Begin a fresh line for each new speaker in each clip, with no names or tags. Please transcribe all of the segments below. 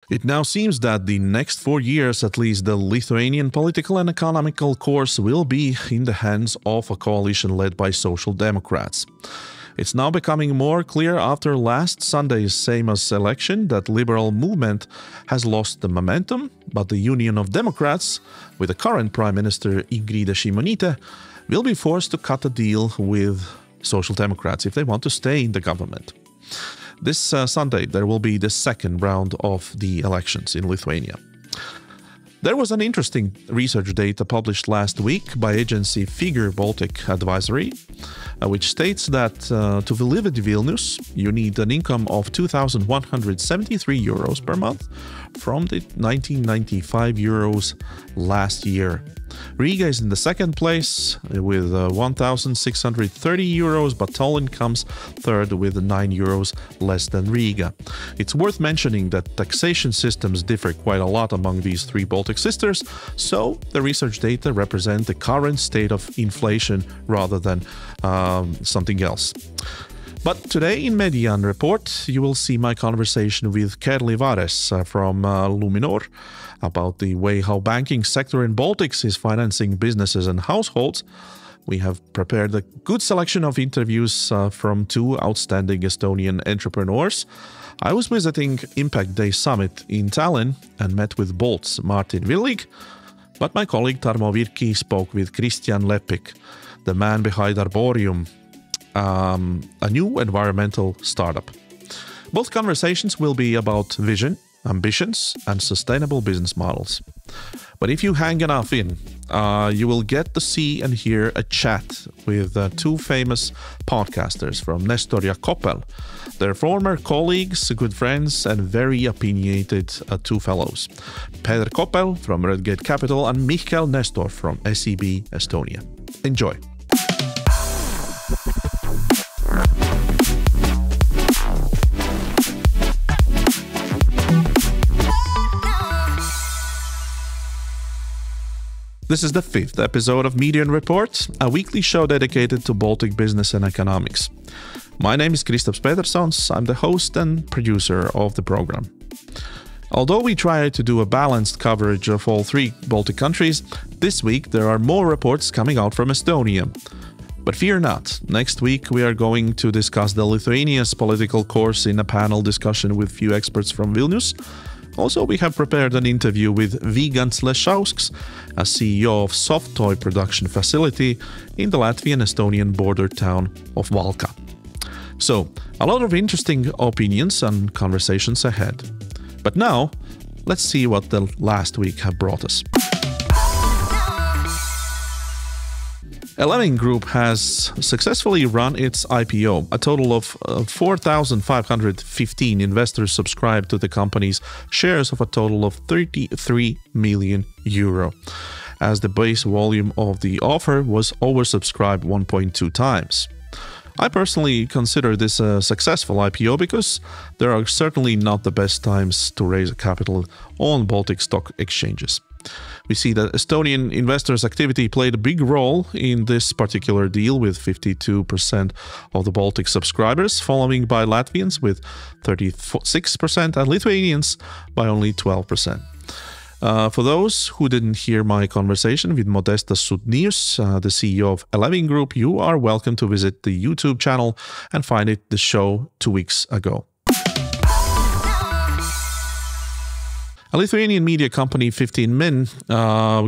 It now seems that the next 4 years, at least, the Lithuanian political and economical course will be in the hands of a coalition led by Social Democrats. It's now becoming more clear after last Sunday's Seimas election that liberal movement has lost the momentum, but the Union of Democrats, with the current Prime Minister Ingrida Šimonytė, will be forced to cut a deal with Social Democrats if they want to stay in the government. This Sunday, there will be the second round of the elections in Lithuania. There was an interesting research data published last week by agency Figure Baltic Advisory, which states that to live at Vilnius, you need an income of 2,173 euros per month from the 1995 euros last year. Riga is in the second place with 1,630 euros, but Tallinn comes third with 9 euros less than Riga. It's worth mentioning that taxation systems differ quite a lot among these three Baltic sisters, so the research data represent the current state of inflation rather than something else. But today in Median Report, you will see my conversation with Kerli Vares from Luminor about the way how banking sector in Baltics is financing businesses and households. We have prepared a good selection of interviews from two outstanding Estonian entrepreneurs. I was visiting Impact Day Summit in Tallinn and met with Bolt's Martin Villig, but my colleague Tarmo Virki spoke with Kristjan Lepik, the man behind Arbonics, a new environmental startup. Both conversations will be about vision, ambitions, and sustainable business models. But if you hang enough in, you will get to see and hear a chat with two famous podcasters from Nestor and Koppel. They're former colleagues, good friends, and very opinionated two fellows. Peeter Koppel from Redgate Capital and Mihkel Nestor from SEB Estonia. Enjoy! This is the 5th episode of Median Report, a weekly show dedicated to Baltic business and economics. My name is Kristaps Petersons. I'm the host and producer of the program. Although we try to do a balanced coverage of all three Baltic countries, this week there are more reports coming out from Estonia. But fear not, next week we are going to discuss the Lithuania's political course in a panel discussion with few experts from Vilnius. Also, we have prepared an interview with Vigants Lešausks, a CEO of soft toy production facility in the Latvia and Estonian border town of Valka. So, a lot of interesting opinions and conversations ahead. But now, let's see what the last week have brought us. Eleving Group has successfully run its IPO. A total of 4,515 investors subscribed to the company's shares of a total of 33 million euro, as the base volume of the offer was oversubscribed 1.2 times. I personally consider this a successful IPO because there are certainly not the best times to raise capital on Baltic stock exchanges. We see that Estonian investors' activity played a big role in this particular deal with 52% of the Baltic subscribers, following by Latvians with 36% and Lithuanians by only 12%. For those who didn't hear my conversation with Modestas Sudnius, the CEO of Eleving Group, you are welcome to visit the YouTube channel and find the show 2 weeks ago. A Lithuanian media company, 15Min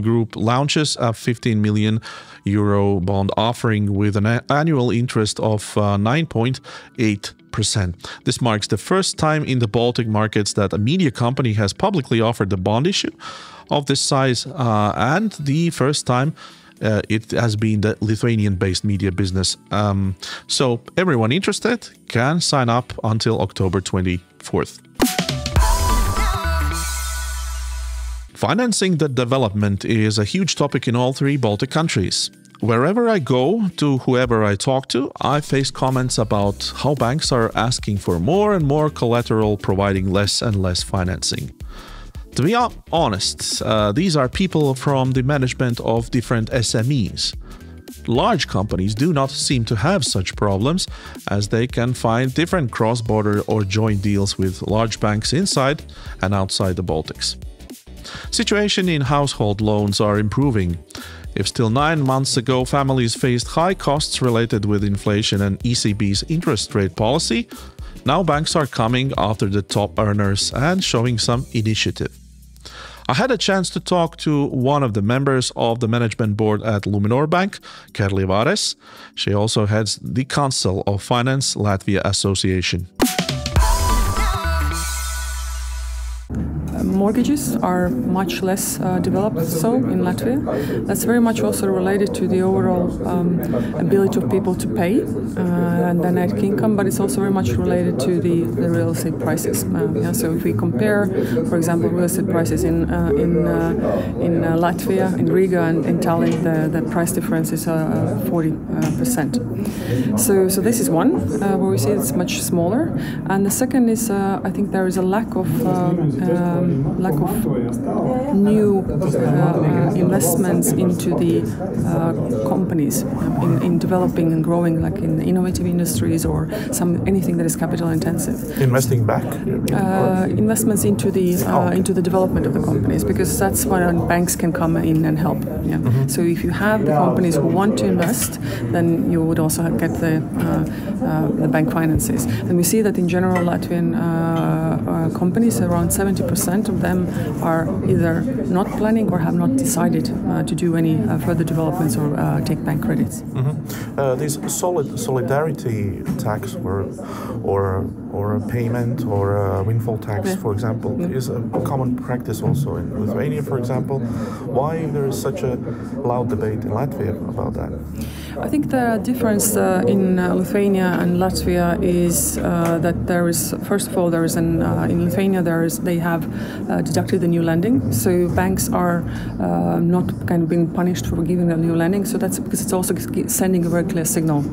Group, launches a 15 million euro bond offering with an annual interest of 9.8%. This marks the first time in the Baltic markets that a media company has publicly offered a bond issue of this size, and the first time it has been the Lithuanian-based media business. So everyone interested can sign up until October 24th. Financing the development is a huge topic in all three Baltic countries. Wherever I go, to whoever I talk to, I face comments about how banks are asking for more and more collateral, providing less and less financing. To be honest, these are people from the management of different SMEs. Large companies do not seem to have such problems, as they can find different cross-border or joint deals with large banks inside and outside the Baltics. Situation in household loans are improving. If still 9 months ago families faced high costs related with inflation and ECB's interest rate policy, now banks are coming after the top earners and showing some initiative. I had a chance to talk to one of the members of the management board at Luminor Bank, Kerli Vares. She also heads the Council of Finance Latvia Association.
Mortgages are much less developed so in Latvia. That's very much also related to the overall ability of people to pay and the net income, but it's also very much related to the real estate prices. So if we compare, for example, real estate prices in Latvia, in Riga and in Tallinn, the price difference is 40%. So this is one where we see it's much smaller. And the second is I think there is a lack of new investments into the companies in developing and growing, like in innovative industries or anything that is capital intensive.
Investing back?
Investments into the development of the companies, because that's where banks can come in and help. Yeah. Mm-hmm. So if you have the companies who want to invest, then you would also get the bank finances. And we see that in general Latvian companies, around 70% of them are either not planning or have not decided to do any further developments or take bank credits.
Mm-hmm. This solidarity tax or a payment or a windfall tax, for example, is a common practice also in Lithuania, for example. Why there is such a loud debate in Latvia about that?
I think the difference in Lithuania and Latvia is that there is, first of all, there is in Lithuania they have deducted the new lending, so banks are not kind of being punished for giving a new lending. So that's because it's also sending a very clear signal.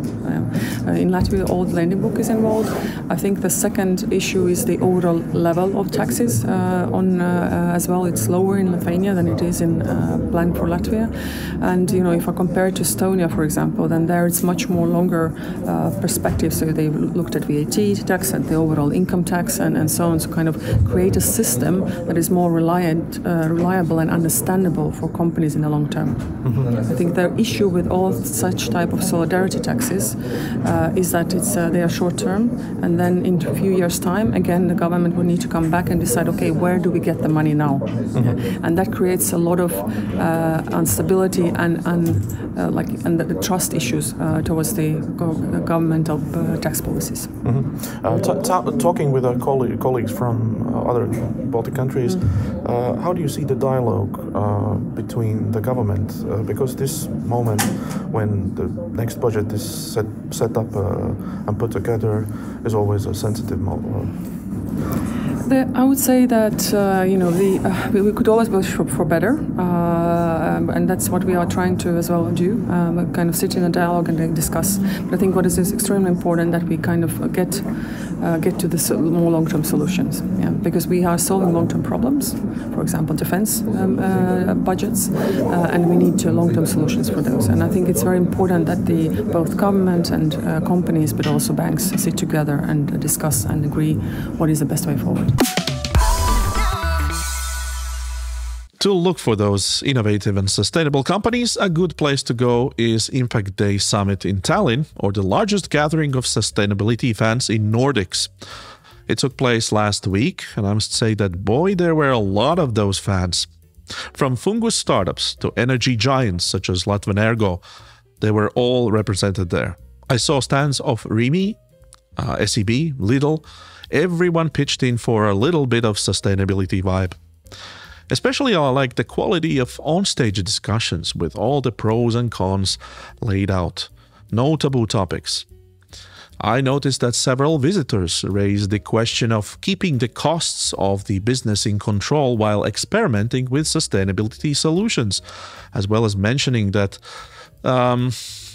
In Latvia, the old lending book is involved. I think the second issue is the overall level of taxes as well. It's lower in Lithuania than it is in planned for Latvia. And if I compare it to Estonia, for example, then there it's much more longer perspective. So they looked at VAT tax, at the overall income tax, and so on. So kind of create a system that is more reliable and understandable for companies in the long term. Mm-hmm. I think the issue with all such type of solidarity taxes is that they are short term, and then in a few years' time, again, the government will need to come back and decide, okay, where do we get the money now? Mm-hmm. And that creates a lot of instability and the trust issues towards the governmental tax policies.
Mm-hmm. Talking with our colleagues from other Baltic countries, how do you see the dialogue between the government? Because this moment when the next budget is set up and put together is always a sensitive moment.
I would say that we could always wish for better, and that's what we are trying to as well do. Kind of sit in a dialogue and discuss. But I think what is extremely important that we kind of get to the more long-term solutions. Yeah, because we are solving long-term problems. For example, defense budgets, and we need long-term solutions for those. And I think it's very important that both government and companies, but also banks, sit together and discuss and agree what is the best way forward.
To look for those innovative and sustainable companies, a good place to go is Impact Day Summit in Tallinn, or the largest gathering of sustainability fans in Nordics. It took place last week, and I must say that, boy, there were a lot of those fans. From fungus startups to energy giants such as Latvia and Estonia, they were all represented there. I saw stands of Rimi, SEB, Lidl. Everyone pitched in for a little bit of sustainability vibe. Especially I like the quality of on-stage discussions with all the pros and cons laid out. No taboo topics. I noticed that several visitors raised the question of keeping the costs of the business in control while experimenting with sustainability solutions, as well as mentioning that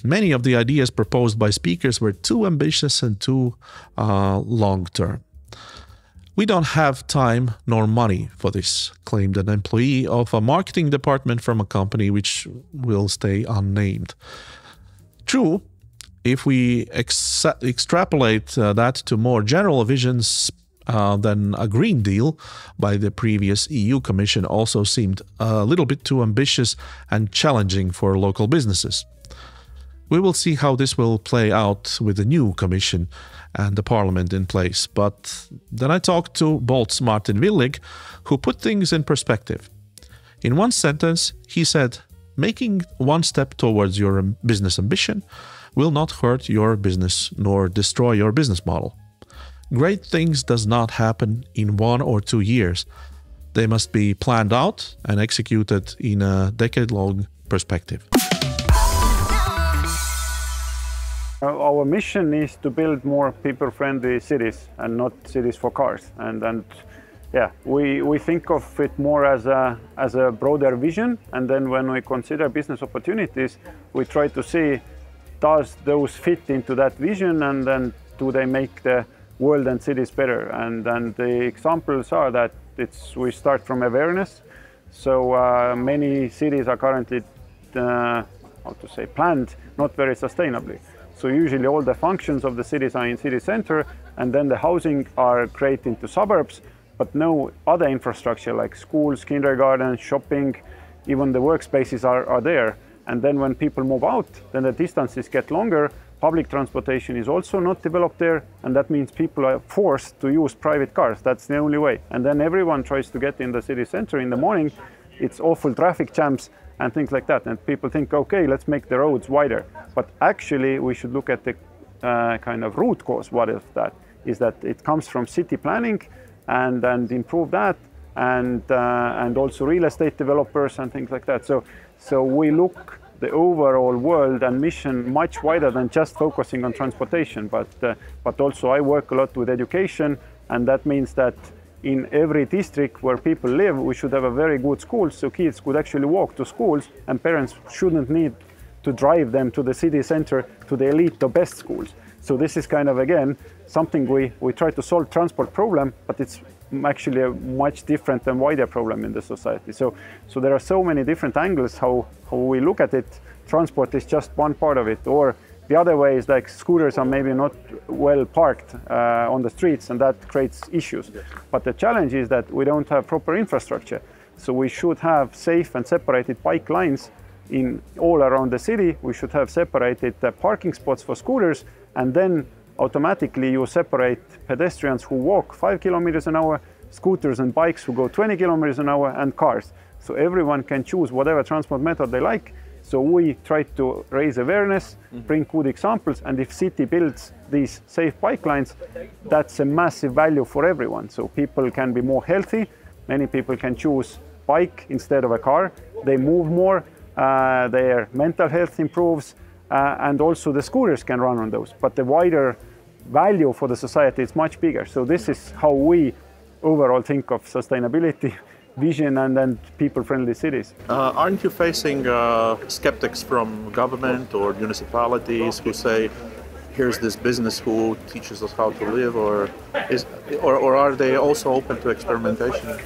many of the ideas proposed by speakers were too ambitious and too long-term. We don't have time nor money for this, claimed an employee of a marketing department from a company which will stay unnamed. True, if we extrapolate that to more general visions, then a Green Deal by the previous EU Commission also seemed a little bit too ambitious and challenging for local businesses. We will see how this will play out with the new Commission and the Parliament in place. But then I talked to Bolt's Martin Villig, who put things in perspective. In one sentence, he said, making one step towards your business ambition will not hurt your business nor destroy your business model. Great things does not happen in 1 or 2 years. They must be planned out and executed in a decade-long perspective.
Our mission is to build more people-friendly cities and not cities for cars. And yeah, we think of it more as a broader vision. And then when we consider business opportunities, we try to see, does those fit into that vision, and then do they make the world and cities better? And the examples are that we start from awareness. So many cities are currently, planned not very sustainably. So usually all the functions of the cities are in city center, and then the housing are created into suburbs, but no other infrastructure like schools, kindergartens, shopping, even the workspaces are there. And then when people move out, then the distances get longer. Public transportation is also not developed there, and that means people are forced to use private cars. That's the only way. And then everyone tries to get in the city center in the morning. It's awful traffic jams and things like that. And people think, okay, let's make the roads wider. But actually, we should look at the kind of root cause. What is that? Is that it comes from city planning and improve that, and also real estate developers and things like that. So we look the overall world and mission much wider than just focusing on transportation. But also I work a lot with education, and that means that in every district where people live, we should have a very good school, so kids could actually walk to schools, and parents shouldn't need to drive them to the city center, to the elite or best schools. So this is kind of, again, something we try to solve transport problem, but it's actually a much different and wider problem in the society. So there are so many different angles how we look at it. Transport is just one part of it, or the other way is like scooters are maybe not well parked on the streets, and that creates issues. But the challenge is that we don't have proper infrastructure. So we should have safe and separated bike lines in all around the city. We should have separated parking spots for scooters, and then automatically you separate pedestrians who walk 5 kilometers an hour, scooters and bikes who go 20 kilometers an hour, and cars. So everyone can choose whatever transport method they like. So we try to raise awareness, bring good examples, and if city builds these safe bike lines, that's a massive value for everyone. So people can be more healthy, many people can choose bike instead of a car, they move more, their mental health improves, and also the scooters can run on those. But the wider value for the society is much bigger. So this is how we overall think of sustainability, vision, and people-friendly cities.
Aren't you facing skeptics from government or municipalities who say, here's this business who teaches us how to live, or are they also open to experimentation?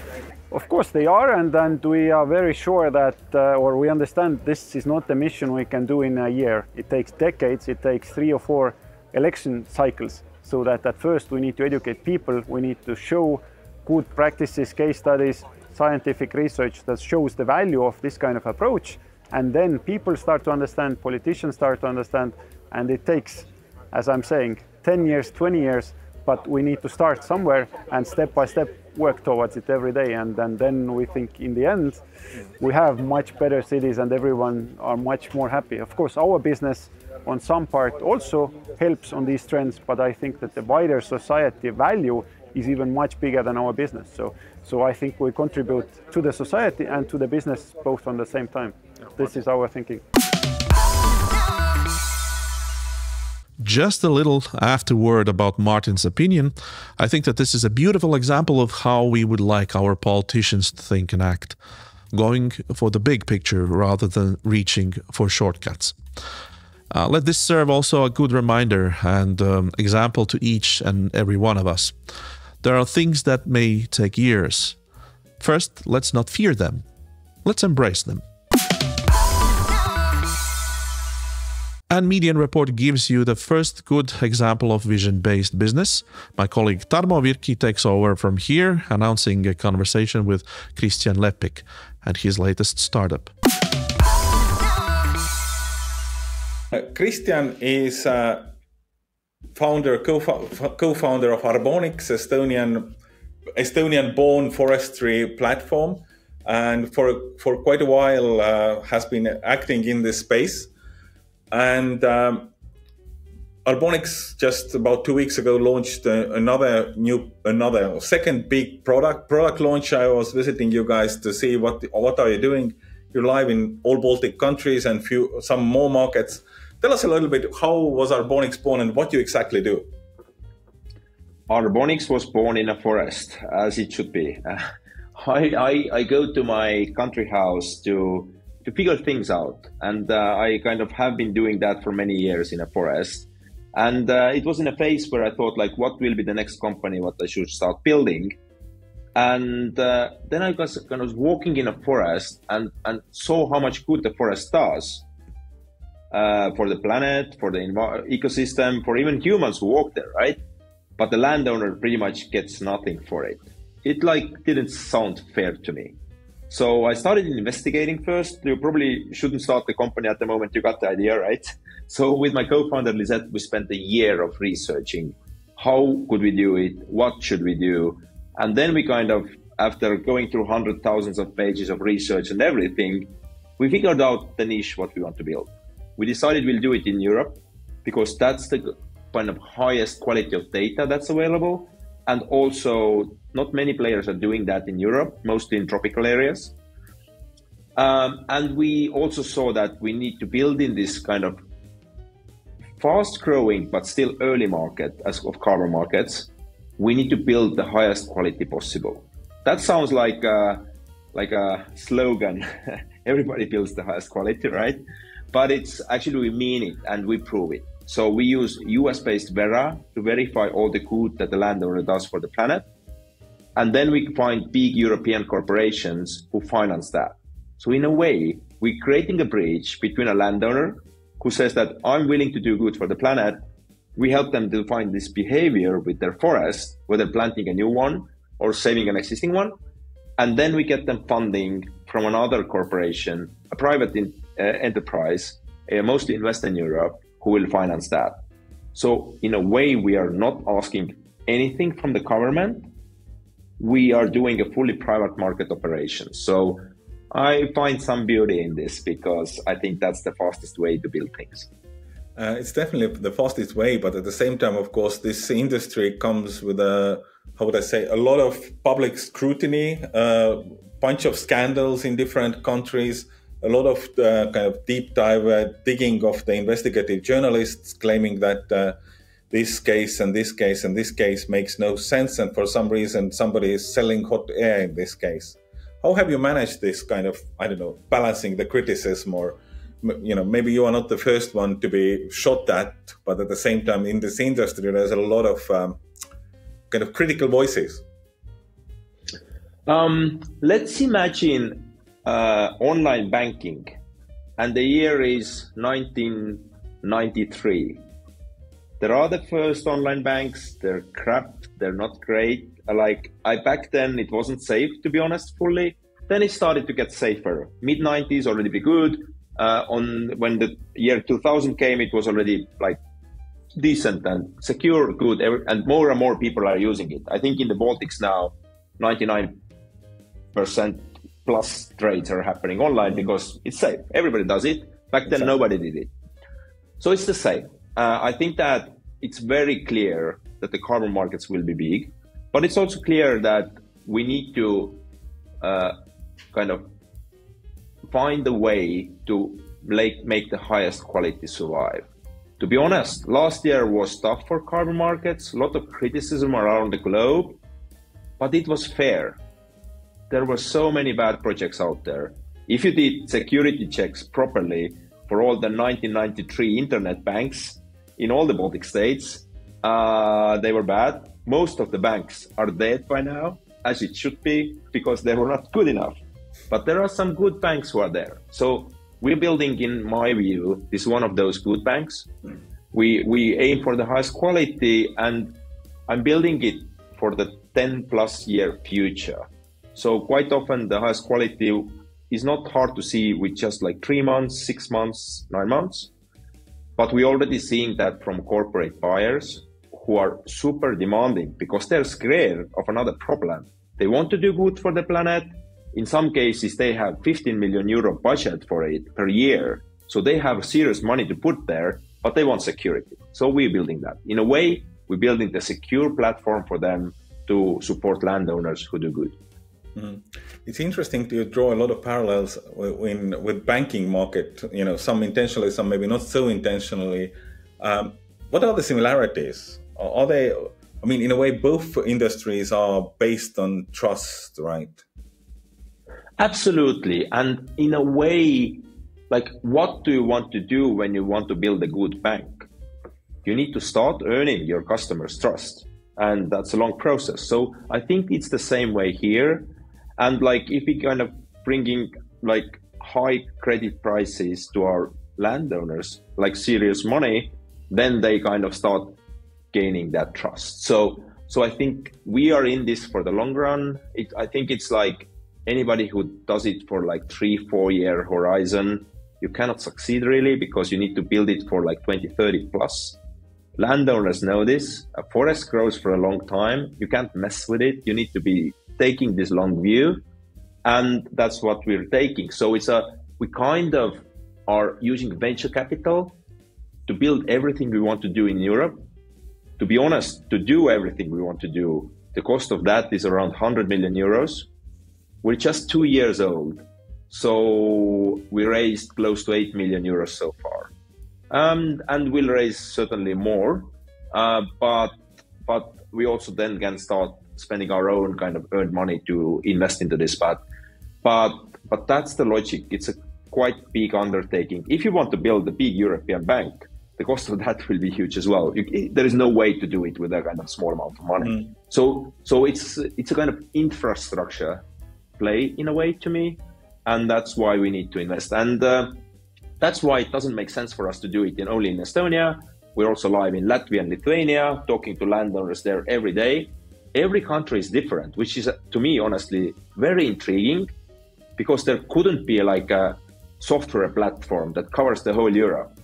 Of course they are, and we are very sure that, or we understand this is not a mission we can do in a year. It takes decades, it takes 3 or 4 election cycles. So that at first we need to educate people, we need to show good practices, case studies, scientific research that shows the value of this kind of approach. And then people start to understand, politicians start to understand, and it takes, as I'm saying, 10 years, 20 years, but we need to start somewhere and step by step work towards it every day. And then we think in the end, we have much better cities and everyone are much more happy. Of course, our business on some part also helps on these trends, but I think that the wider society value is even much bigger than our business. So I think we contribute to the society and to the business both on the same time. This is our thinking.
Just a little afterword about Martin's opinion, I think that this is a beautiful example of how we would like our politicians to think and act, going for the big picture rather than reaching for shortcuts. Let this serve also a good reminder and example to each and every one of us. There are things that may take years. First, let's not fear them. Let's embrace them. And Median Report gives you the first good example of vision-based business. My colleague Tarmo Virki takes over from here, announcing a conversation with Kristjan Lepik and his latest startup.
Kristjan is co-founder of Arbonics, Estonian-born forestry platform, and for quite a while has been acting in this space. And Arbonics just about 2 weeks ago launched another second big product launch. I was visiting you guys to see what are you doing. You're live in all Baltic countries and some more markets. Tell us a little bit, how was Arbonics born and what you exactly do?
Arbonics was born in a forest, as it should be. I go to my country house to figure things out. And I kind of have been doing that for many years in a forest. And it was in a phase where I thought, like, what will be the next company, what I should start building. And then I was kind of walking in a forest and saw how much good the forest does for the planet, for the ecosystem, for even humans who walk there, right? But the landowner pretty much gets nothing for it. It didn't sound fair to me. So I started investigating first. You probably shouldn't start the company at the moment you got the idea, right? So with my co-founder Lisette, we spent a year of researching. How could we do it? What should we do? And then we kind of, after going through hundreds of thousands of pages of research and everything, we figured out the niche what we want to build. We decided we'll do it in Europe because that's the kind of highest quality of data that's available. And also, not many players are doing that in Europe, mostly in tropical areas. And we also saw that we need to build in this kind of fast-growing but still early market of carbon markets. We need to build the highest quality possible. That sounds like a slogan. Everybody builds the highest quality, right? But it's actually, we mean it and we prove it. So we use US-based Verra to verify all the good that the landowner does for the planet. And then we find big European corporations who finance that. So in a way, we're creating a bridge between a landowner who says that I'm willing to do good for the planet. We help them to find this behavior with their forest, whether planting a new one or saving an existing one. And then we get them funding from another corporation, a private enterprise, mostly in Western Europe, who will finance that. So in a way, we are not asking anything from the government. We are doing a fully private market operation. So I find some beauty in this because I think that's the fastest way to build things.
It's definitely the fastest way, but at the same time, of course, this industry comes with a lot of public scrutiny, a bunch of scandals in different countries, a lot of kind of deep dive digging of the investigative journalists claiming that this case and this case and this case makes no sense, and for some reason somebody is selling hot air in this case. How have you managed this kind of, balancing the criticism, or maybe you are not the first one to be shot at, but at the same time in this industry there's a lot of kind of critical voices.
Let's imagine online banking, and the year is 1993. There are the first online banks. They're crap. They're not great. Back then it wasn't safe, to be honest, fully. Then it started to get safer. Mid-90s already be good. When the year 2000 came, it was already decent and secure, good, and more people are using it. I think in the Baltics now, 99% plus trades are happening online because it's safe. Everybody does it. Back then, nobody did it. So it's the same. I think that it's very clear that the carbon markets will be big, but it's also clear that we need to kind of find a way to make the highest quality survive. To be honest, last year was tough for carbon markets, a lot of criticism around the globe, but it was fair. There were so many bad projects out there. If you did security checks properly for all the 1993 internet banks in all the Baltic states, they were bad. Most of the banks are dead by now, as it should be, because they were not good enough. But there are some good banks who are there. So we're building, in my view, this one of those good banks. We aim for the highest quality, and I'm building it for the 10+ year future. So quite often the highest quality is not hard to see with just like 3 months, 6 months, 9 months. But we're already seeing that from corporate buyers who are super demanding because they're scared of another problem. They want to do good for the planet. In some cases, they have 15 million euro budget for it per year. So they have serious money to put there, but they want security. So we're building that. In a way, we're building the secure platform for them to support landowners who do good.
Mm. It's interesting to draw a lot of parallels with banking market, some intentionally, some maybe not so intentionally. What are the similarities? Are they, in a way, both industries are based on trust, right?
Absolutely. And in a way, like, what do you want to do when you want to build a good bank? You need to start earning your customers' trust. And that's a long process. So I think it's the same way here. And like, if we kind of bringing like high credit prices to our landowners, like serious money, then they kind of start gaining that trust. So I think we are in this for the long run. I think it's like anybody who does it for like 3-4 year horizon, you cannot succeed really, because you need to build it for like 20-30 plus. Landowners know this. A forest grows for a long time. You can't mess with it. You need to be taking this long view, and that's what we're taking. So we kind of are using venture capital to build everything we want to do in Europe. To be honest, to do everything we want to do, the cost of that is around 100 million euros. We're just 2 years old, so we raised close to 8 million euros so far, and we'll raise certainly more. But we also then can start spending our own kind of earned money to invest into this. But that's the logic. It's a quite big undertaking. If you want to build a big European bank, the cost of that will be huge as well. There is no way to do it with a kind of small amount of money. Mm. So it's a kind of infrastructure play in a way to me, and that's why we need to invest. And that's why it doesn't make sense for us to do it only in Estonia. We're also live in Latvia and Lithuania, talking to landowners there every day. Every country is different, which is, to me, honestly, very intriguing, because there couldn't be like a software platform that covers the whole Europe.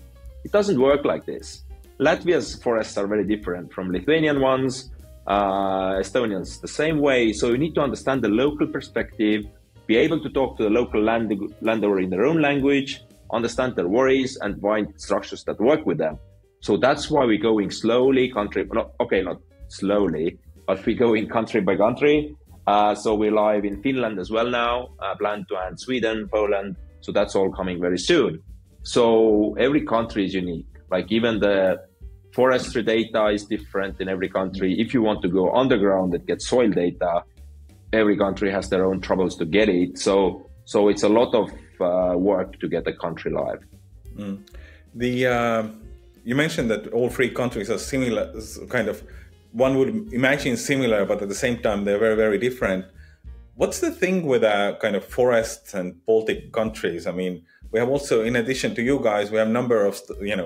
It doesn't work like this. Latvia's forests are very different from Lithuanian ones. Estonians the same way. So you need to understand the local perspective, be able to talk to the local landowner in their own language, understand their worries, and find structures that work with them. So that's why we're going slowly, not slowly, but we're going country by country. So we're live in Finland as well now, plan to add Sweden, Poland. So that's all coming very soon. So every country is unique. Like even the forestry data is different in every country. If you want to go underground and get soil data, every country has their own troubles to get it. So it's a lot of work to get a country live.
Mm. You mentioned that all three countries are similar, kind of, one would imagine similar, but at the same time, they're very, very different. What's the thing with kind of forests and Baltic countries? I mean, we have also, in addition to you guys, we have a number of,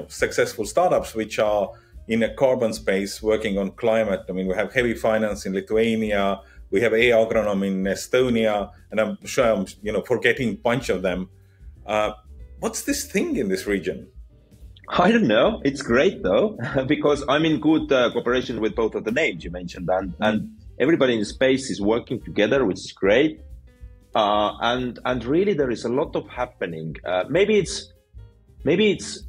successful startups which are in a carbon space working on climate. I mean, we have Heavy Finance in Lithuania, we have Agronom in Estonia, and I'm sure I'm, forgetting a bunch of them. What's this thing in this region?
I don't know. It's great though, because I'm in good cooperation with both of the names you mentioned, and everybody in the space is working together, which is great. And really there is a lot of happening. Maybe it's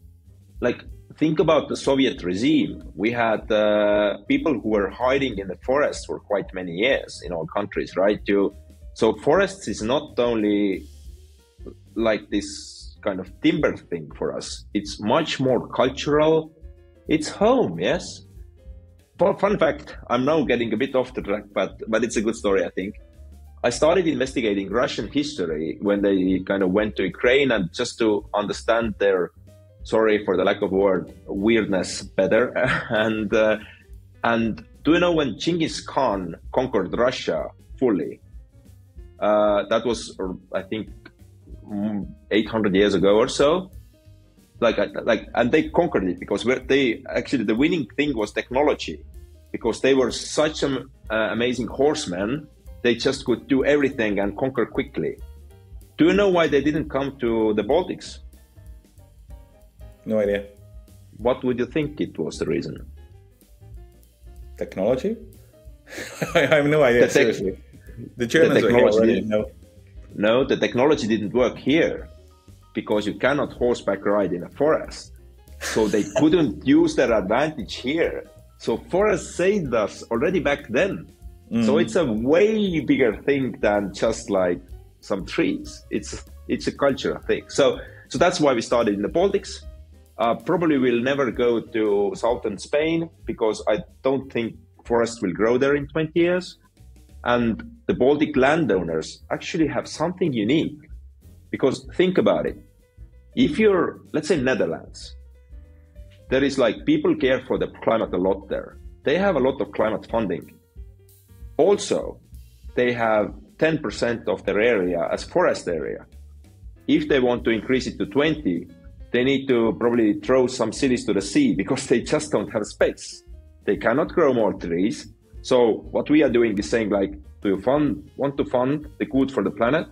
like, think about the Soviet regime. We had people who were hiding in the forests for quite many years in all countries, right? So forests is not only like this kind of timber thing for us. It's much more cultural. It's home, yes. Fun fact, I'm now getting a bit off the track, but it's a good story, I think. I started investigating Russian history when they kind of went to Ukraine, and just to understand their, sorry for the lack of word, weirdness better. And do you know when Genghis Khan conquered Russia fully? That was, I think, 800 years ago or so. And they conquered it because the winning thing was technology, because they were such amazing horsemen. They just could do everything and conquer quickly. Do you know why they didn't come to the Baltics?
No idea.
What would you think it was the reason?
Technology? I have no idea, seriously. The Germans were here already.
No, the technology didn't work here because you cannot horseback ride in a forest. So they couldn't use their advantage here. So forests saved us already back then. So it's a way bigger thing than just like some trees. It's a cultural thing. So that's why we started in the Baltics. Probably we'll never go to southern Spain because I don't think forests will grow there in 20 years. And the Baltic landowners actually have something unique, because think about it. If you're, let's say, Netherlands, there is like people care for the climate a lot there. They have a lot of climate funding. Also, they have 10% of their area as forest area. If they want to increase it to 20, they need to probably throw some cities to the sea because they just don't have space. They cannot grow more trees. So what we are doing is saying, like, do you want to fund the good for the planet?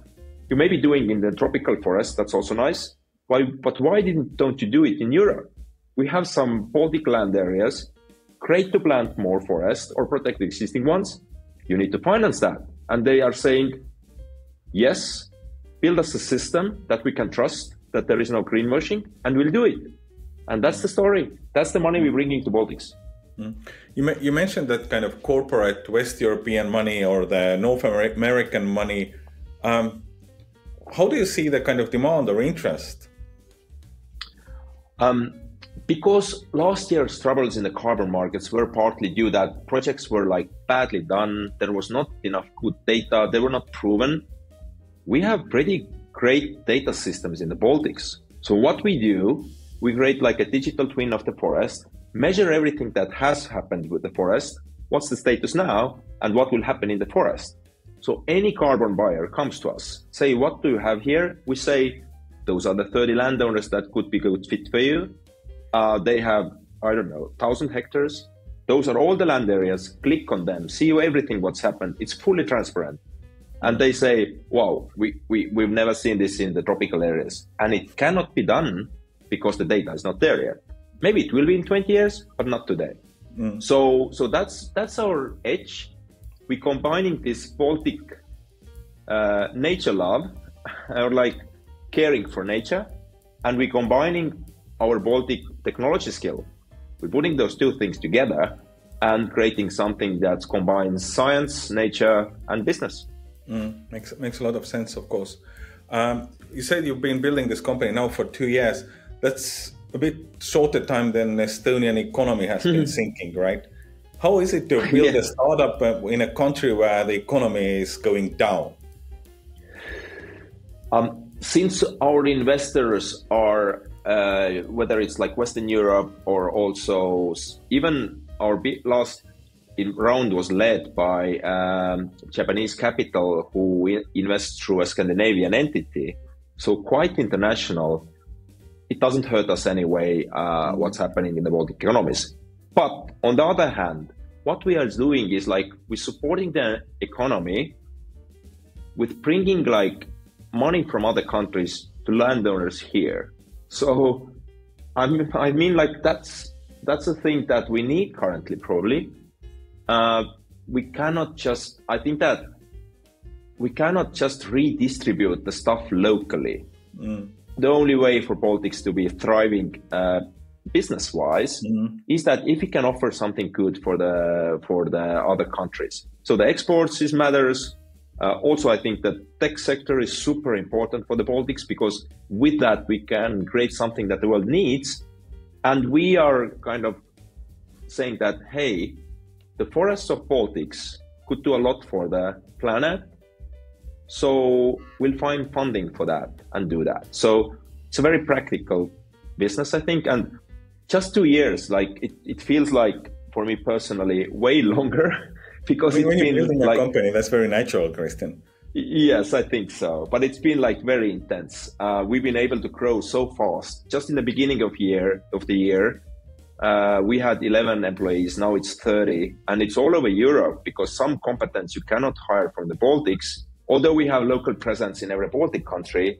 You may be doing in the tropical forest, that's also nice. But why don't you do it in Europe? We have some Baltic land areas. Great to plant more forest or protect the existing ones. You need to finance that. And they are saying, yes, build us a system that we can trust, that there is no greenwashing, and we'll do it. And that's the story. That's the money we're bringing to Baltics.
You mentioned that kind of corporate West European money or the North American money. How do you see the kind of demand or interest?
Because last year's troubles in the carbon markets were partly due that projects were like badly done. There was not enough good data. They were not proven. We have pretty great data systems in the Baltics. So what we do, we create like a digital twin of the forest, measure everything that has happened with the forest, what's the status now, and what will happen in the forest. So any carbon buyer comes to us, say, what do you have here? We say, those are the 30 landowners that could be good fit for you. They have, 1,000 hectares. Those are all the land areas. Click on them, see everything what's happened. It's fully transparent. And they say, wow, we've never seen this in the tropical areas. And it cannot be done because the data is not there yet. Maybe it will be in 20 years, but not today. So that's our edge. We're combining this Baltic nature love, or like caring for nature, and we're combining our Baltic technology skill. We're putting those two things together and creating something that combines science, nature, and business.
Makes a lot of sense, of course. You said you've been building this company now for 2 years. That's a bit shorter time than Estonian economy has been sinking, right? How is it to build a startup in a country where the economy is going down?
Since our investors are, whether it's like Western Europe or also even our last round was led by Japanese capital who invests through a Scandinavian entity, so quite international. It doesn't hurt us anyway what's happening in the Baltic economies. But on the other hand, what we are doing is like we're supporting the economy with bringing like money from other countries to landowners here. So I mean like that's a thing that we need currently probably. We cannot just, I think that we cannot just redistribute the stuff locally. The only way for Baltics to be thriving business-wise is that if we can offer something good for the other countries. So the exports matters. Also, I think the tech sector is super important for the Baltics because with that we can create something that the world needs. And we are kind of saying that, hey, the forests of Baltics could do a lot for the planet. So we'll find funding for that and do that. So it's a very practical business, I think. And just 2 years, like it feels like for me personally way longer because
when
it's
you're
been
building
like
a company, that's very natural, Kristjan.
Yes, I think so. But it's been like very intense. We've been able to grow so fast. Just in the beginning of the year, we had 11 employees. Now it's 30, and it's all over Europe because some competence you cannot hire from the Baltics. Although we have local presence in every Baltic country,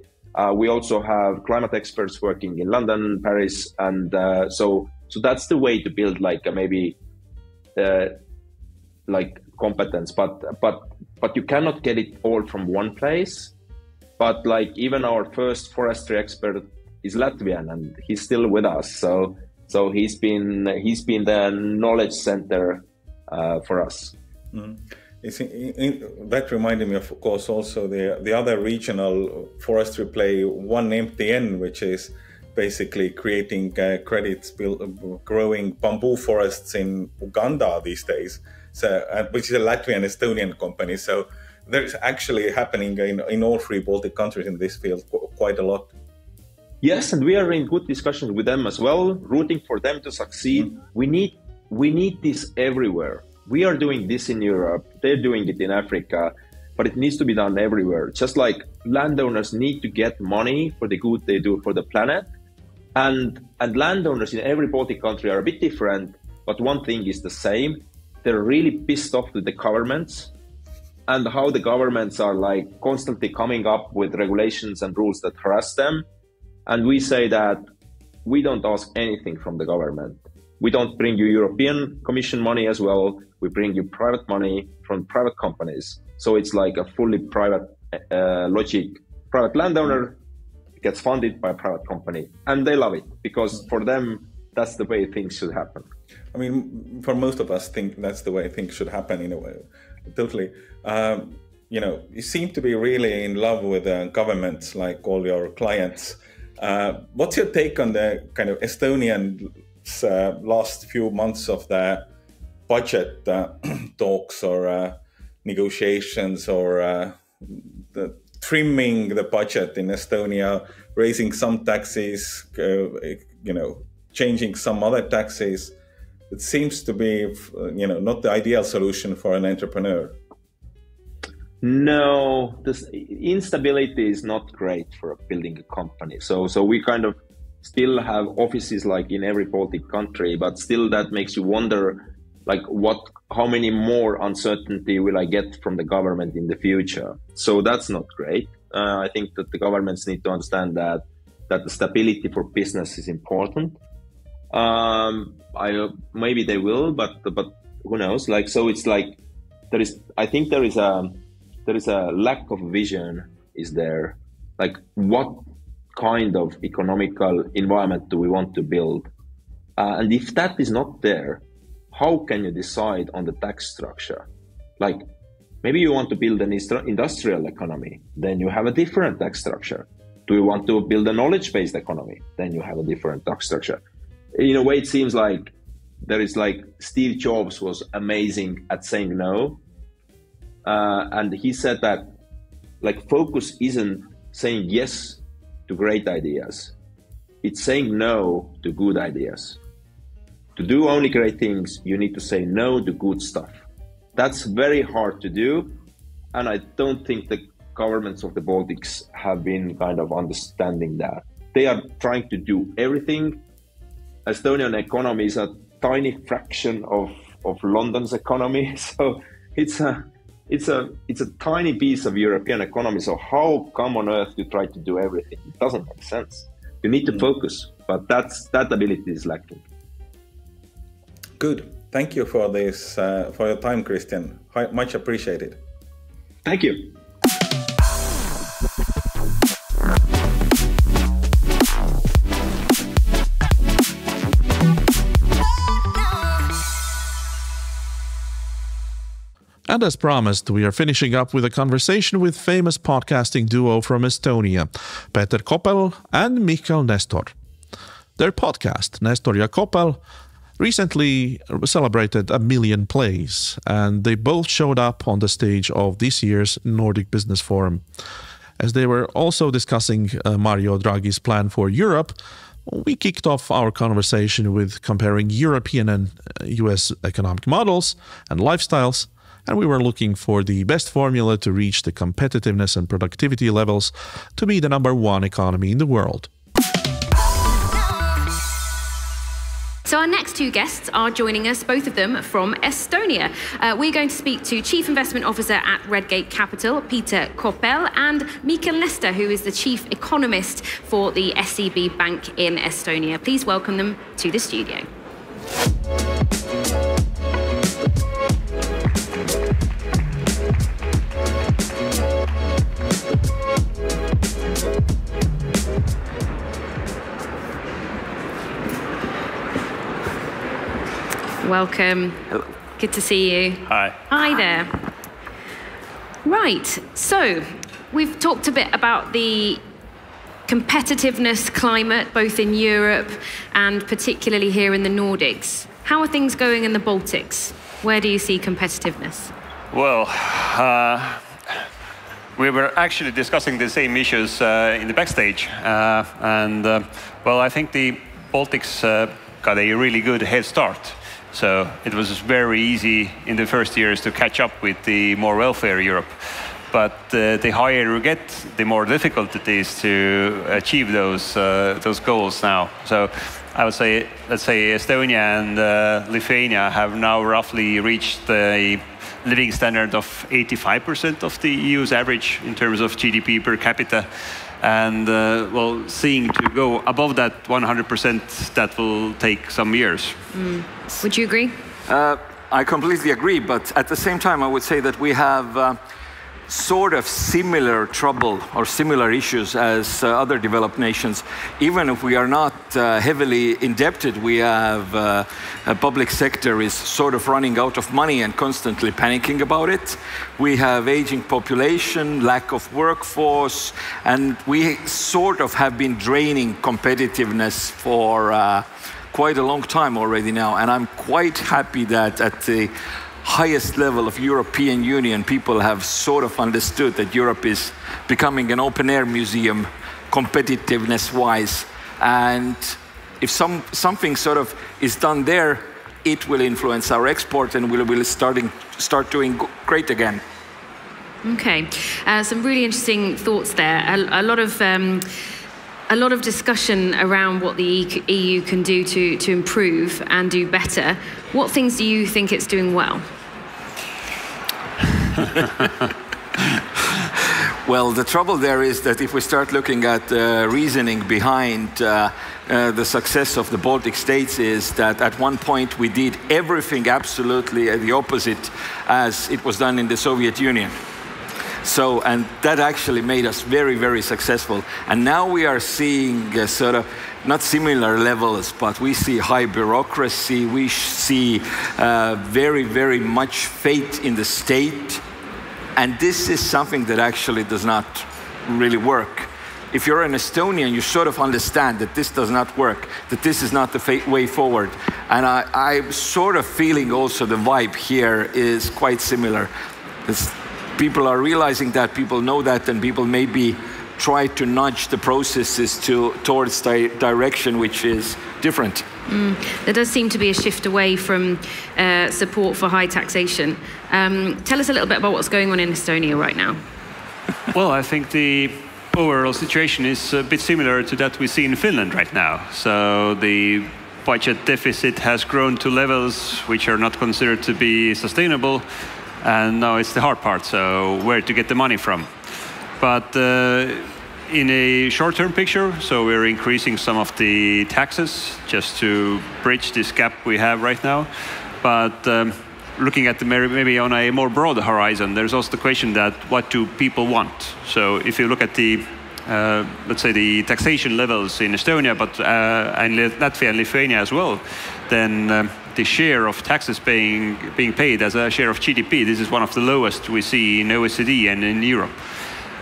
we also have climate experts working in London, Paris, and so that's the way to build like like competence. But you cannot get it all from one place. But like even our first forestry expert is Latvian, and he's still with us. So he's been the knowledge center for us. Mm.
That reminded me, of course, also the other regional forestry play, 1MTN, which is basically creating credits, growing bamboo forests in Uganda these days. So, which is a Latvian Estonian company. So there's actually happening in all three Baltic countries in this field quite a lot.
Yes, and we are in good discussions with them as well, rooting for them to succeed. Mm. We need this everywhere. We are doing this in Europe, they're doing it in Africa, but it needs to be done everywhere. Just like landowners need to get money for the good they do for the planet. And landowners in every Baltic country are a bit different, but one thing is the same. They're really pissed off with the governments and how the governments are like constantly coming up with regulations and rules that harass them. And we say that we don't ask anything from the government. We don't bring you European Commission money as well. We bring you private money from private companies. So it's like a fully private logic. Private landowner gets funded by a private company. And they love it because for them, that's the way things should happen.
I mean, for most of us, think that's the way things should happen in a way. Totally. You seem to be really in love with governments, like all your clients. What's your take on the kind of Estonian last few months of the budget talks or negotiations or the trimming the budget in Estonia, raising some taxes, changing some other taxes? It seems to be, not the ideal solution for an entrepreneur.
No, this instability is not great for building a company. So we kind of still have offices like in every Baltic country, but still that makes you wonder, like how many more uncertainty will I get from the government in the future? So that's not great. I think that the governments need to understand that the stability for business is important. Maybe they will, but who knows? Like, so it's like there is a lack of vision. Is there? Like, what kind of economical environment do we want to build? And if that is not there, how can you decide on the tax structure? Like, maybe you want to build an industrial economy, then you have a different tax structure. Do you want to build a knowledge-based economy? Then you have a different tax structure. In a way, it seems like there is like Steve Jobs was amazing at saying no. And he said that like focus isn't saying yes to great ideas. It's saying no to good ideas. To do only great things, you need to say no to good stuff. That's very hard to do. And I don't think the governments of the Baltics have been kind of understanding that. They are trying to do everything. Estonian economy is a tiny fraction of London's economy. So it's a tiny piece of European economy. So how come on earth you try to do everything? It doesn't make sense. You need to focus, but that ability is lacking.
Good. Thank you for this, for your time, Kristjan. Much appreciated.
Thank you.
And as promised, we are finishing up with a conversation with famous podcasting duo from Estonia, Peeter Koppel and Mihkel Nestor. Their podcast, Nestor ja Koppel, recently celebrated 1 million plays, and they both showed up on the stage of this year's Nordic Business Forum. As they were also discussing Mario Draghi's plan for Europe, we kicked off our conversation with comparing European and US economic models and lifestyles, and we were looking for the best formula to reach the competitiveness and productivity levels to be the #1 economy in the world.
So our next two guests are joining us, both of them from Estonia. We're going to speak to Chief Investment Officer at Redgate Capital, Peeter Koppel, and Mihkel Nestor, who is the Chief Economist for the SEB Bank in Estonia. Please welcome them to the studio. Welcome.
Hello.
Good to see you.
Hi.
Hi there. Right, so we've talked a bit about the competitiveness climate, both in Europe and particularly here in the Nordics. How are things going in the Baltics? Where do you see competitiveness?
Well, we were actually discussing the same issues in the backstage. Well, I think the Baltics got a really good head start. So it was very easy in the first years to catch up with the more welfare Europe. But the higher you get, the more difficult it is to achieve those goals now. So I would say, let's say Estonia and Lithuania have now roughly reached a living standard of 85% of the EU's average in terms of GDP per capita. And well, seeing to go above that 100%, that will take some years.
Would you agree?
I completely agree, but at the same time, I would say that we have sort of similar trouble or similar issues as other developed nations. Even if we are not heavily indebted, we have a public sector is sort of running out of money and constantly panicking about it. We have aging population, lack of workforce, and we sort of have been draining competitiveness for quite a long time already now. And I'm quite happy that at the highest level of European Union, people have sort of understood that Europe is becoming an open-air museum, competitiveness-wise. And if something sort of is done there, it will influence our export and we will start doing great again.
Okay, some really interesting thoughts there. A lot of discussion around what the EU can do to improve and do better. What things do you think it's doing well?
Well, the trouble there is that if we start looking at the reasoning behind the success of the Baltic states is that at one point we did everything absolutely the opposite as it was done in the Soviet Union. So, and that actually made us very, very successful. And now we are seeing sort of, not similar levels, but we see high bureaucracy, we see very, very much faith in the state. And this is something that actually does not really work. If you're an Estonian, you sort of understand that this does not work, that this is not the way forward. And I'm sort of feeling also the vibe here is quite similar. People are realizing that, people know that, and people maybe try to nudge the processes towards the direction which is different.
There does seem to be a shift away from support for high taxation. Tell us a little bit about what's going on in Estonia right now.
Well, I think the overall situation is a bit similar to that we see in Finland right now. So the budget deficit has grown to levels which are not considered to be sustainable. And now it's the hard part, so where to get the money from. But in a short-term picture, so we're increasing some of the taxes just to bridge this gap we have right now. But looking at the maybe on a more broad horizon, there's also the question that what do people want? So if you look at the, let's say the taxation levels in Estonia, but and Latvia and Lithuania as well, then the share of taxes being paid as a share of GDP, this is one of the lowest we see in OECD and in Europe.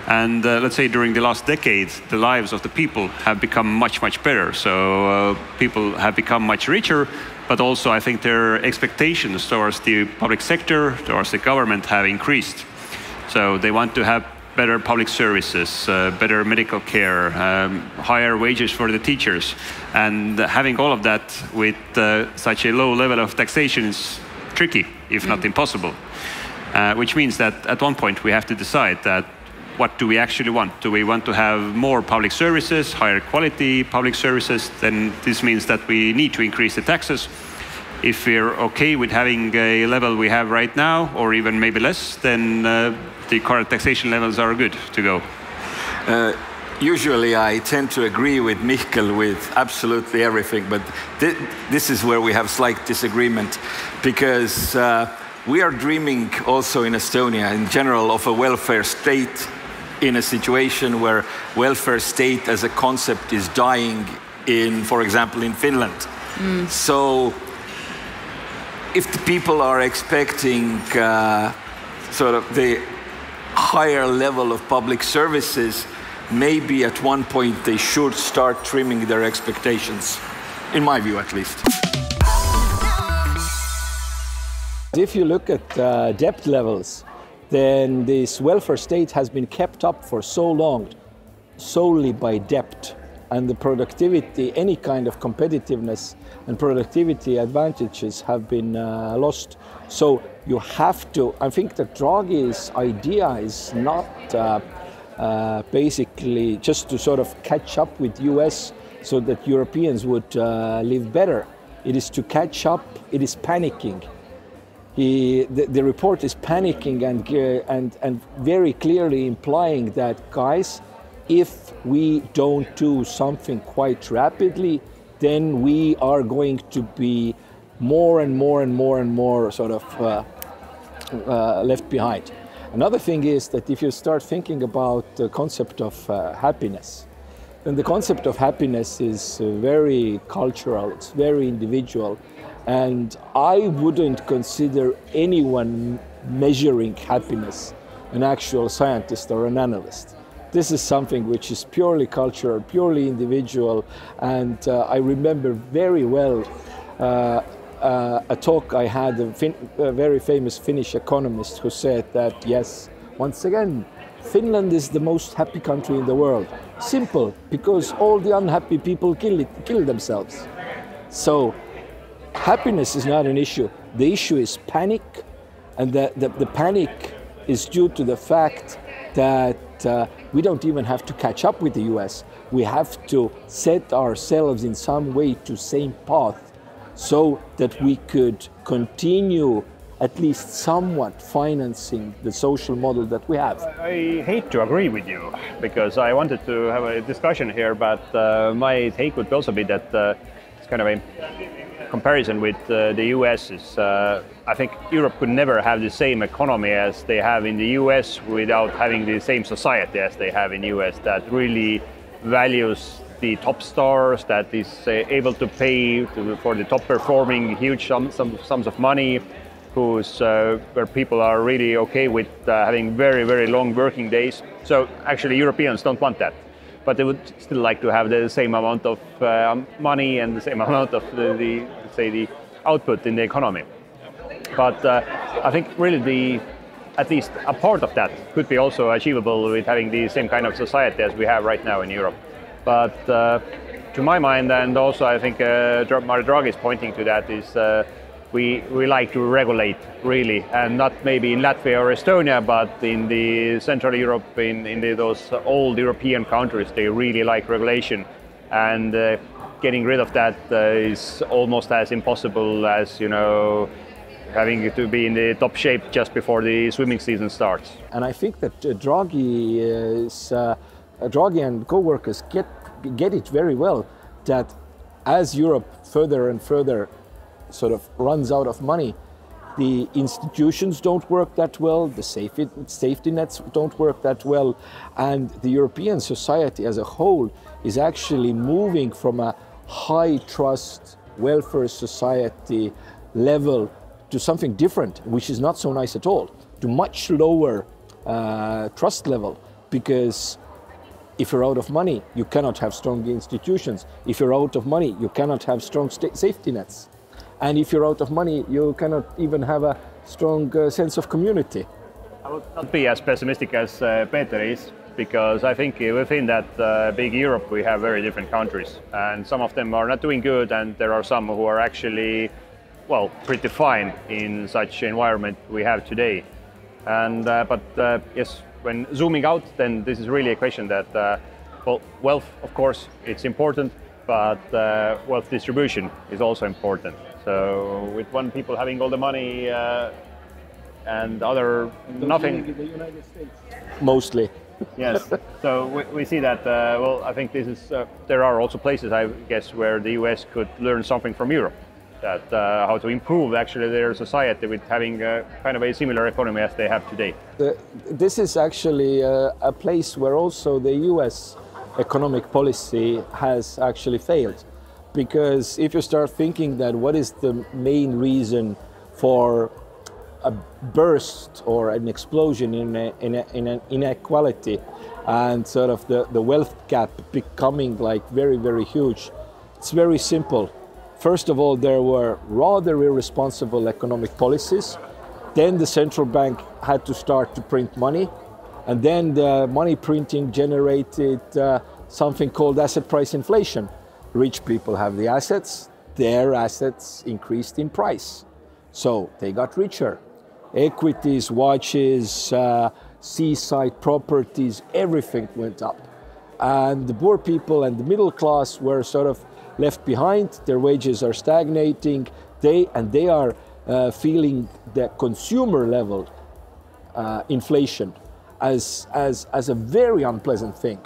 And let's say during the last decade, the lives of the people have become much, much better. So people have become much richer, but also I think their expectations towards the public sector, towards the government have increased. So they want to have better public services, better medical care, higher wages for the teachers. And having all of that with such a low level of taxation is tricky, if not impossible. which means that at one point we have to decide that what do we actually want? Do we want to have more public services, higher quality public services? Then this means that we need to increase the taxes. If we're okay with having a level we have right now, or even maybe less, then the current taxation levels are good to go.
Usually I tend to agree with Mihkel with absolutely everything, but this is where we have slight disagreement, because we are dreaming also in Estonia in general of a welfare state in a situation where welfare state as a concept is dying in, for example, in Finland. So if the people are expecting sort of the higher level of public services, maybe at one point they should start trimming their expectations, in my view at least.
If you look at debt levels, then this welfare state has been kept up for so long solely by debt, and the productivity, any kind of competitiveness and productivity advantages have been lost. So you have to, I think that Draghi's idea is not basically just to sort of catch up with US so that Europeans would live better. It is to catch up, it is panicking. The report is panicking and very clearly implying that, guys, if we don't do something quite rapidly, then we are going to be more and more sort of left behind. Another thing is that if you start thinking about the concept of happiness, then the concept of happiness is very cultural, it's very individual. And I wouldn't consider anyone measuring happiness an actual scientist or an analyst. This is something which is purely cultural, purely individual. And I remember very well a talk I had, a very famous Finnish economist who said that, yes, once again, Finland is the most happy country in the world. Simple, because all the unhappy people kill themselves. So happiness is not an issue. The issue is panic, and the panic is due to the fact that we don't even have to catch up with the US. We have to set ourselves in some way to same path so that we could continue at least somewhat financing the social model that we have.
I hate to agree with you, because I wanted to have a discussion here, but my take would also be that it's kind of a comparison with the US is, I think Europe could never have the same economy as they have in the US without having the same society as they have in the US that really values the top stars, that is able to pay for the top performing huge sums of money, where people are really okay with having very long working days. So actually Europeans don't want that, but they would still like to have the same amount of money and the same amount of the output in the economy. But I think really at least a part of that could be also achievable with having the same kind of society as we have right now in Europe. But to my mind, and also I think Mario Draghi is pointing to that, is we like to regulate really, and not maybe in Latvia or Estonia, but in the Central Europe, in those old European countries, they really like regulation, and getting rid of that is almost as impossible as, you know, having to be in the top shape just before the swimming season starts.
And I think that Draghi and co-workers get it very well, that as Europe further and further sort of runs out of money, the institutions don't work that well, the safety nets don't work that well, and the European society as a whole is actually moving from a high trust welfare society level to something different, which is not so nice at all, to much lower trust level, because if you're out of money, you cannot have strong institutions. If you're out of money, you cannot have strong safety nets. And if you're out of money, you cannot even have a strong sense of community.
I would not be as pessimistic as Peter is, because I think within that big Europe we have very different countries, and some of them are not doing good, and there are some who are actually, well, pretty fine in such environment we have today. But yes, when zooming out, then this is really a question that, well, wealth, of course, it's important, but wealth distribution is also important. So with one people having all the money and other nothing.
In the United States. Mostly.
Yes. So we see that. Well, I think this is. There are also places, I guess, where the US could learn something from Europe. That how to improve actually their society with having kind of a similar economy as they have today.
This is actually a place where also the US economic policy has actually failed. Because if you start thinking that what is the main reason for a burst or an explosion in an inequality and sort of the wealth gap becoming like very, very huge, it's very simple. First of all, there were rather irresponsible economic policies. Then the central bank had to start to print money. And then the money printing generated something called asset price inflation. Rich people have the assets, their assets increased in price. So they got richer. Equities, watches, seaside properties, everything went up. And the poor people and the middle class were sort of left behind. Their wages are stagnating. They are feeling the consumer level inflation as a very unpleasant thing,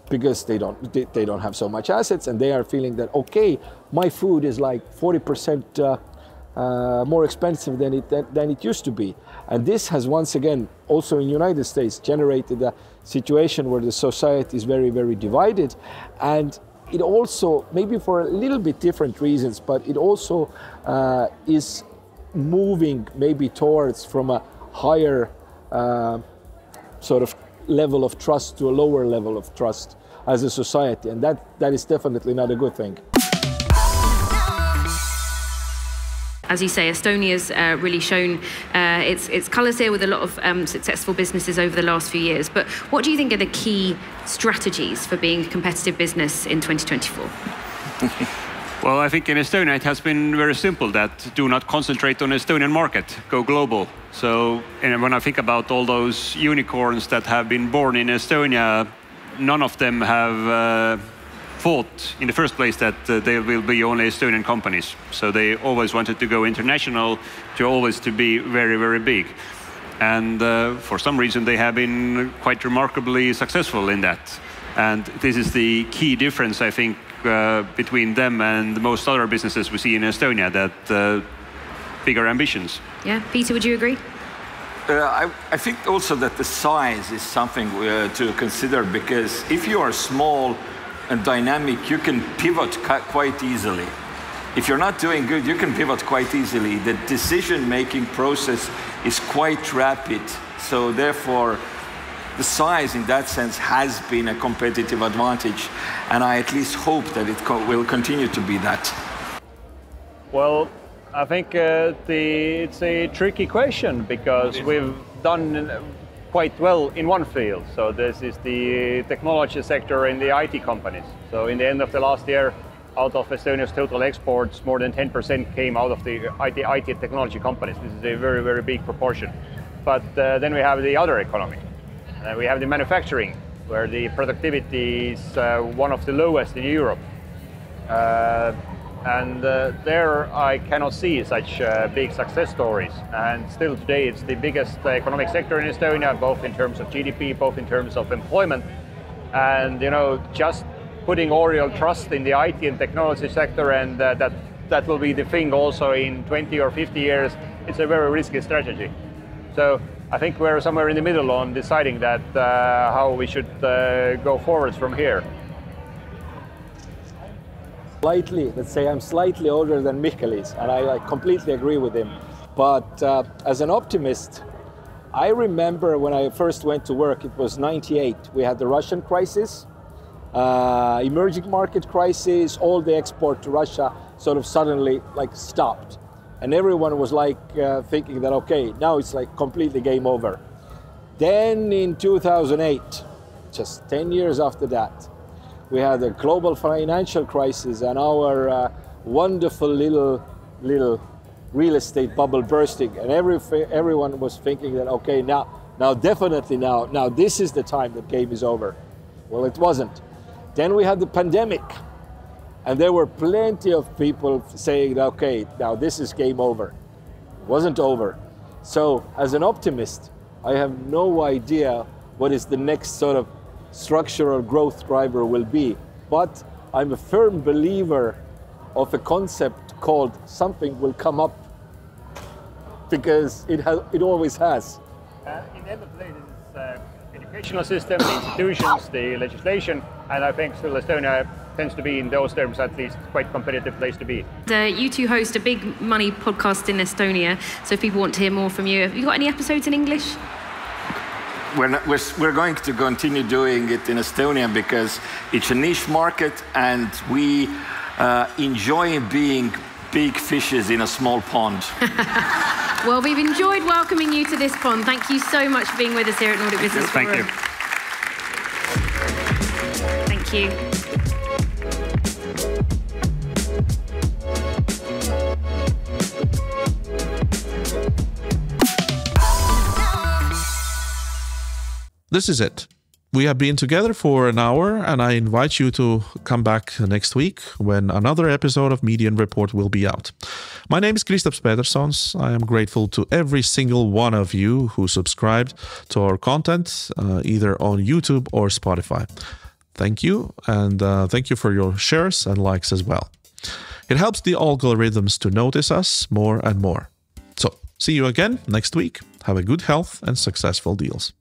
because they don't have so much assets, and they are feeling that, okay, my food is like 40% more expensive than it used to be. And this has once again also in the United States generated a situation where the society is very, very divided. And it also, maybe for a little bit different reasons, but it also is moving maybe towards from a higher sort of level of trust to a lower level of trust as a society. And that is definitely not a good thing.
As you say, Estonia's really shown its colours here with a lot of successful businesses over the last few years. But what do you think are the key strategies for being a competitive business in 2024?
Well, I think in Estonia it has been very simple that do not concentrate on the Estonian market, go global. So when I think about all those unicorns that have been born in Estonia, none of them have thought in the first place that they will be only Estonian companies. So they always wanted to go international, to be very, very big. And for some reason they have been quite remarkably successful in that. And this is the key difference, I think, between them and most other businesses we see in Estonia, that bigger ambitions.
Yeah, Peter, would you agree?
I think also that the size is something to consider, because if you are small and dynamic, you can pivot quite easily. If you're not doing good, you can pivot quite easily. The decision-making process is quite rapid. So therefore, the size in that sense has been a competitive advantage. And I at least hope that it will continue to be that.
Well, I think it's a tricky question, because we've done quite well in one field. So this is the technology sector in the IT companies. So in the end of the last year, out of Estonia's total exports, more than 10% came out of the IT technology companies. This is a very, very big proportion. But then we have the other economy. We have the manufacturing, where the productivity is one of the lowest in Europe. And there I cannot see such big success stories. And still today it's the biggest economic sector in Estonia, both in terms of GDP, both in terms of employment. And just putting all your trust in the IT and technology sector, and that will be the thing also in 20 or 50 years, it's a very risky strategy. So I think we're somewhere in the middle on deciding that how we should go forwards from here.
Let's say I'm slightly older than Mihkel is, and I completely agree with him. But as an optimist, I remember when I first went to work, it was '98. We had the Russian crisis, emerging market crisis, all the export to Russia sort of suddenly stopped. And everyone was thinking that, okay, now it's completely game over. Then in 2008, just 10 years after that, we had a global financial crisis, and our wonderful little real estate bubble bursting, and everyone was thinking that, okay, now definitely now this is the time the game is over. Well, it wasn't. Then we had the pandemic, and there were plenty of people saying, okay, now this is game over. It wasn't over. So as an optimist, I have no idea what is the next sort of structural growth driver will be, but I'm a firm believer of a concept called something will come up, because it always has.
In the end of the day, this is educational system, the institutions, the legislation, and I think still Estonia tends to be, in those terms at least, quite a competitive place to be.
You two host a big money podcast in Estonia, so if people want to hear more from you, have you got any episodes in English?
We're going to continue doing it in Estonian because it's a niche market, and we enjoy being big fishes in a small pond.
Well, we've enjoyed welcoming you to this pond. Thank you so much for being with us here at Nordic Business Forum.
Thank you.
Thank you.
This is it. We have been together for an hour, and I invite you to come back next week when another episode of Median Report will be out. My name is Kristaps Petersons. I am grateful to every single one of you who subscribed to our content, either on YouTube or Spotify. Thank you, and thank you for your shares and likes as well. It helps the algorithms to notice us more and more. So, see you again next week. Have a good health and successful deals.